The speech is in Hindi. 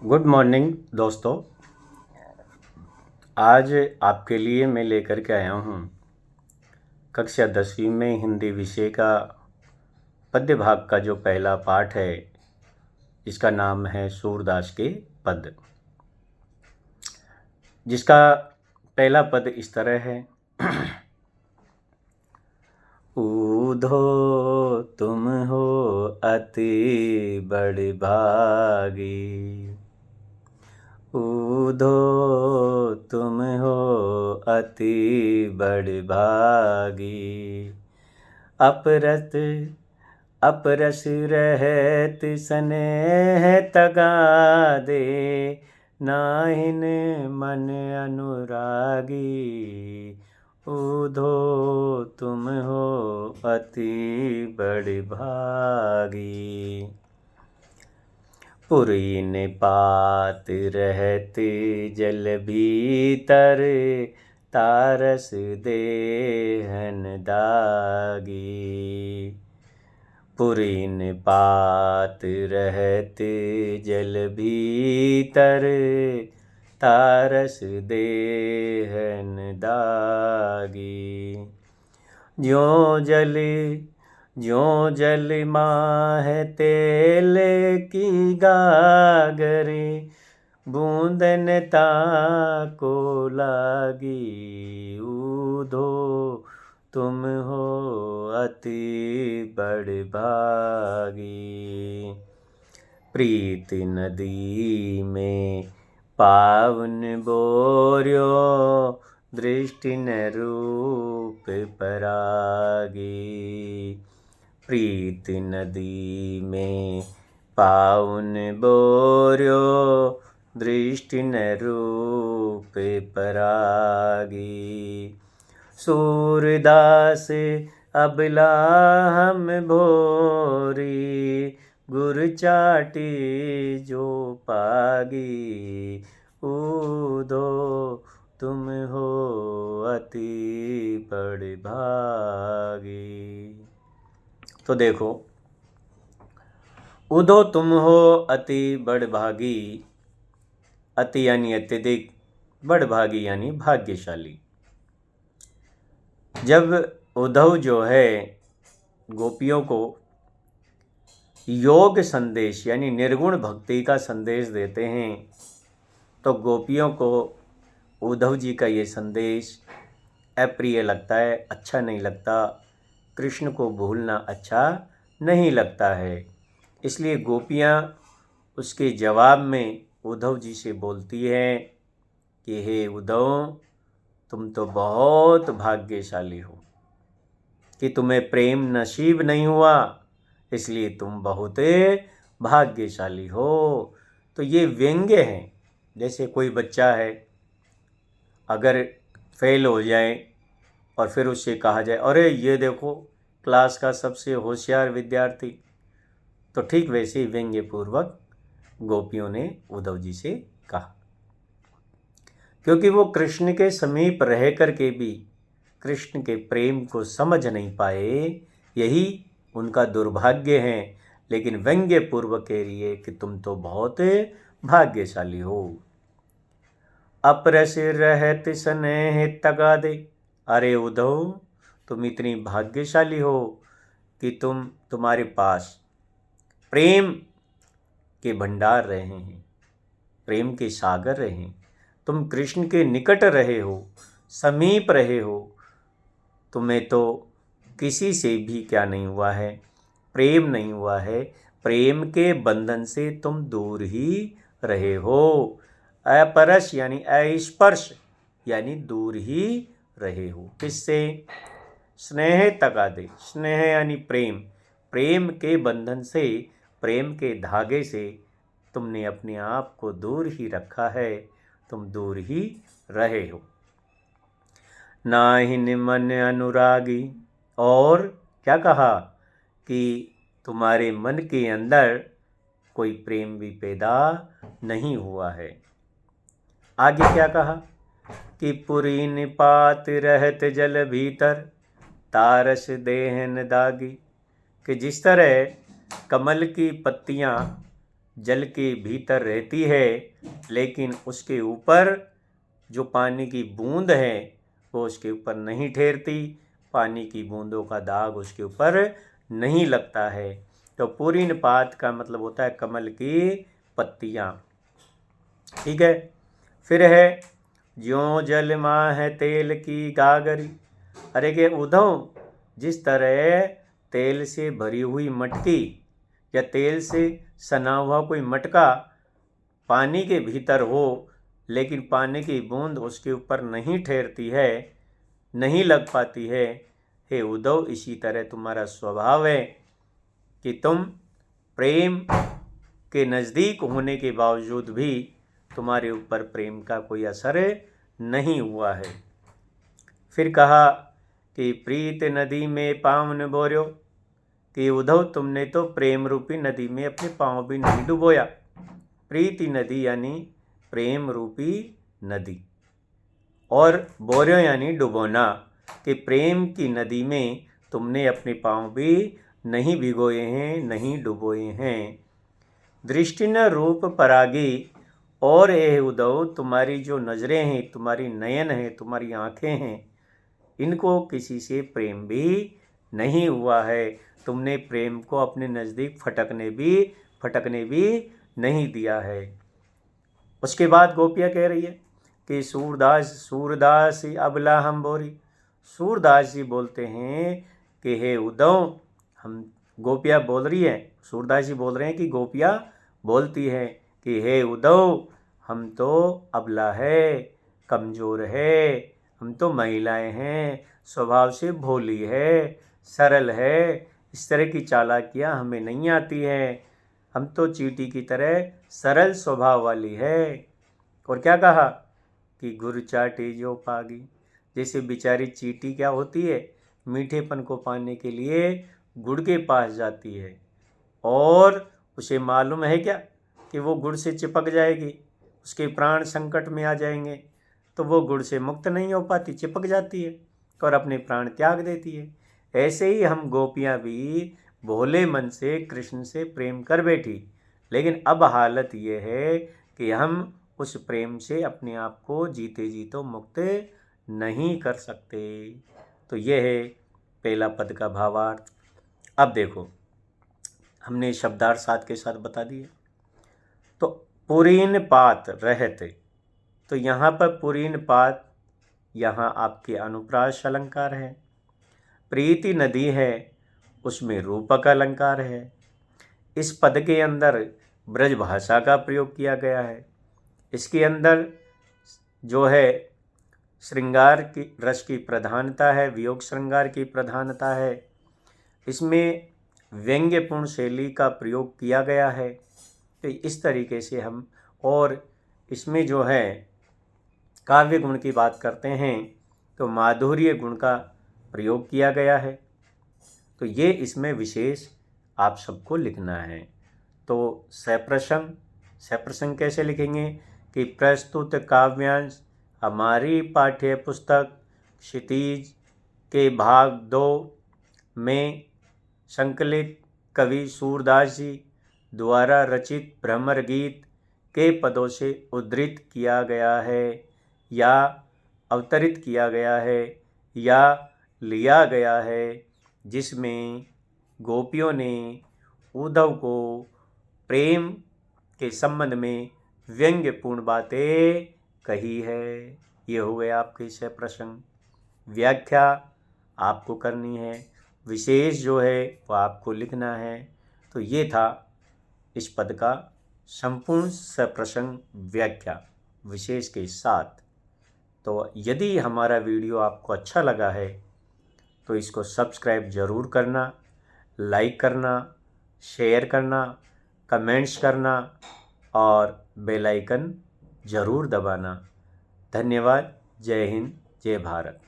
गुड मॉर्निंग दोस्तों। आज आपके लिए मैं लेकर के आया हूँ कक्षा 10वीं में हिंदी विषय का पद्य भाग का जो पहला पाठ है, जिसका नाम है सूरदास के पद, जिसका पहला पद इस तरह है। ऊधो तुम हो अति बड़ भागी, ऊधो तुम हो अति बड़ भागी। अपरस रहत स्नेह तगादे, नाहिन मन अनुरागी। ऊधो तुम हो अति बड़ भागी। पुरीन पात रहत जल भीतर, तारस देहन दागी। पुरीन पात रहत जल भीतर, तारस देहन दागी। ज्यों जल माह तेल की गागरे, बूंदन ताको लागी। ऊधो तुम हो अति बड़ भागी। प्रीत नदी में पावन बोर्यो, दृष्टि न रूप परागी। प्रीत नदी में पावन बोर्यो, दृष्टि न रूप परागी। सूरदास अबला हम भोरी, गुर चाटी जो पागी। ऊधो तुम हो अति बड़ भागी। तो देखो, ऊधो तुम हो अति बड़ भागी। अति यानी अत्यधिक, बड़ भागी यानी भाग्यशाली। जब उद्धव जो है गोपियों को योग संदेश यानी निर्गुण भक्ति का संदेश देते हैं, तो गोपियों को उद्धव जी का ये संदेश अप्रिय लगता है, अच्छा नहीं लगता। कृष्ण को भूलना अच्छा नहीं लगता है। इसलिए गोपियाँ उसके जवाब में उद्धव जी से बोलती हैं कि हे उद्धव, तुम तो बहुत भाग्यशाली हो कि तुम्हें प्रेम नसीब नहीं हुआ, इसलिए तुम बहुत भाग्यशाली हो। तो ये व्यंग्य हैं। जैसे कोई बच्चा है, अगर फेल हो जाए और फिर उससे कहा जाए, अरे ये देखो क्लास का सबसे होशियार विद्यार्थी, तो ठीक वैसे ही व्यंग्य पूर्वक गोपियों ने उद्धव जी से कहा, क्योंकि वो कृष्ण के समीप रह कर के भी कृष्ण के प्रेम को समझ नहीं पाए। यही उनका दुर्भाग्य है। लेकिन व्यंग्य पूर्वक कह रही है कि तुम तो बहुत भाग्यशाली हो। अपरस रहत स्नेह तगादे, अरे उद्धव, तुम इतनी भाग्यशाली हो कि तुम्हारे पास प्रेम के भंडार रहे हैं, प्रेम के सागर रहे हैं। तुम कृष्ण के निकट रहे हो, समीप रहे हो। तुम्हें तो किसी से भी क्या नहीं हुआ है, प्रेम नहीं हुआ है। प्रेम के बंधन से तुम दूर ही रहे हो। अपरस यानी अस्पर्श यानी दूर ही रहे हो। किससे? स्नेह तगादे, स्नेह यानी प्रेम, प्रेम के बंधन से, प्रेम के धागे से तुमने अपने आप को दूर ही रखा है, तुम दूर ही रहे हो। नाहिन मन अनुरागी, और क्या कहा कि तुम्हारे मन के अंदर कोई प्रेम भी पैदा नहीं हुआ है। आगे क्या कहा कि पुरीन पात रहत जल भीतर, तारस देहन दागी, कि जिस तरह कमल की पत्तियाँ जल के भीतर रहती है, लेकिन उसके ऊपर जो पानी की बूंद है वो उसके ऊपर नहीं ठहरती, पानी की बूंदों का दाग उसके ऊपर नहीं लगता है। तो पुरीन पात का मतलब होता है कमल की पत्तियाँ। ठीक है। फिर है ज्यों जल माह तेल की गागरी। अरे के उद्धव, जिस तरह तेल से भरी हुई मटकी या तेल से सना हुआ कोई मटका पानी के भीतर हो, लेकिन पानी की बूंद उसके ऊपर नहीं ठहरती है, नहीं लग पाती है, हे उद्धव इसी तरह तुम्हारा स्वभाव है कि तुम प्रेम के नज़दीक होने के बावजूद भी तुम्हारे ऊपर प्रेम का कोई असर नहीं हुआ है। फिर कहा कि प्रीत नदी में पाँव न बोर्यो, कि उद्धव तुमने तो प्रेम रूपी नदी में अपने पाँव भी नहीं डुबोया। प्रीति नदी यानी प्रेम रूपी नदी, और बोर्यो यानी डुबोना, कि प्रेम की नदी में तुमने अपने पाँव भी नहीं भिगोए हैं, नहीं डुबोए हैं। दृष्टि न रूप परागी, और ए उद्धव तुम्हारी जो नज़रें हैं, तुम्हारी नयन है, तुम्हारी आँखें हैं, इनको किसी से प्रेम भी नहीं हुआ है। तुमने प्रेम को अपने नज़दीक फटकने भी नहीं दिया है। उसके बाद गोपियाँ कह रही है कि सूरदास अबला हम बोरी। सूरदास जी बोलते हैं कि हे उद्धव, हम गोपियाँ बोल रही है, सूरदास जी बोल रहे हैं कि गोपियाँ बोलती है कि हे उद्धव, हम तो अबला है, कमज़ोर है, हम तो महिलाएं हैं, स्वभाव से भोली है, सरल है, इस तरह की चालाकियाँ हमें नहीं आती हैं, हम तो चींटी की तरह सरल स्वभाव वाली है। और क्या कहा कि गुर चाटे जो पागी, जैसे बेचारी चींटी क्या होती है, मीठेपन को पाने के लिए गुड़ के पास जाती है, और उसे मालूम है क्या कि वो गुड़ से चिपक जाएगी, उसके प्राण संकट में आ जाएंगे, तो वो गुड़ से मुक्त नहीं हो पाती, चिपक जाती है और अपने प्राण त्याग देती है। ऐसे ही हम गोपियाँ भी भोले मन से कृष्ण से प्रेम कर बैठी, लेकिन अब हालत ये है कि हम उस प्रेम से अपने आप को जीते जी तो मुक्त नहीं कर सकते। तो ये है पहला पद का भावार्थ। अब देखो, हमने शब्दार्थ साथ के साथ बता दिए। तो पुरीन पात रहते, तो यहाँ पर पुरीन पात, यहाँ आपके अनुप्रास अलंकार है। प्रीति नदी है, उसमें रूपक अलंकार है। इस पद के अंदर ब्रज भाषा का प्रयोग किया गया है। इसके अंदर जो है श्रृंगार की रस की प्रधानता है, वियोग श्रृंगार की प्रधानता है। इसमें व्यंग्यपूर्ण शैली का प्रयोग किया गया है। तो इस तरीके से हम, और इसमें जो है काव्य गुण की बात करते हैं तो माधुर्य गुण का प्रयोग किया गया है। तो ये इसमें विशेष आप सबको लिखना है। तो सप्रसंग कैसे लिखेंगे कि प्रस्तुत काव्यांश हमारी पाठ्य पुस्तक क्षितिज के भाग 2 में संकलित कवि सूरदास जी द्वारा रचित भ्रमर गीत के पदों से उद्धृत किया गया है, या अवतरित किया गया है, या लिया गया है, जिसमें गोपियों ने उद्धव को प्रेम के संबंध में व्यंग्यपूर्ण बातें कही है। ये हो गए आपके 6 प्रसंग। व्याख्या आपको करनी है, विशेष जो है वो आपको लिखना है। तो ये था इस पद का संपूर्ण सप्रसंग व्याख्या विशेष के साथ। तो यदि हमारा वीडियो आपको अच्छा लगा है तो इसको सब्सक्राइब ज़रूर करना, लाइक करना, शेयर करना, कमेंट्स करना और बेल आइकन ज़रूर दबाना। धन्यवाद। जय हिंद, जय भारत।